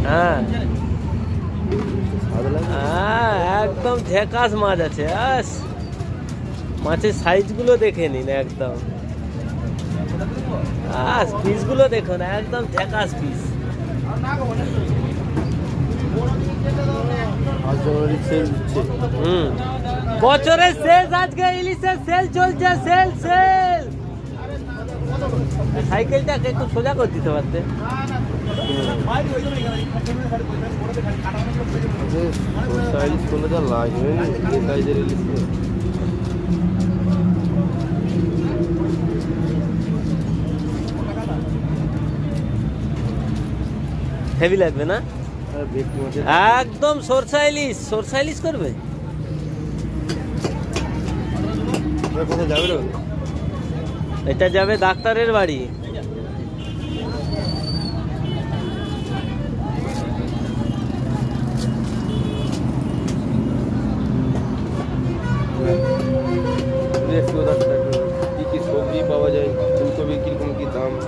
হ্যাঁ হ্যাঁ, একদম ঝেকাস মাছ আছে। মাছের সাইজগুলো দেখে নিন, একদম পিসগুলো দেখুন, একদম ঝেকাস পিস। বছরের শেষ আজকে ইলিশের সেল চলছে, সেল সেল। সাইকেলটাকে একটু সোজা করে দিতে পারতে। হেভি লাগবে না? একদম সরষা ইলিশ, সরষা ইলিশ করবে। এটা যাবে ডাক্তারের বাড়ি।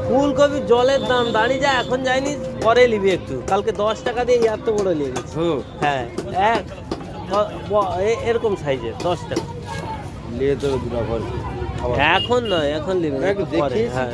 ফুলকপি জলের দাম দাঁড়িয়ে যায়, এখন যায়নি, পরে নিবি একটু। কালকে 10 টাকা দিয়ে এত বড় নিয়ে গেছি। হ্যাঁ, এরকম সাইজের 10 টাকা। এখন নয়, এখন নিবি না, একটু পরে। হ্যাঁ।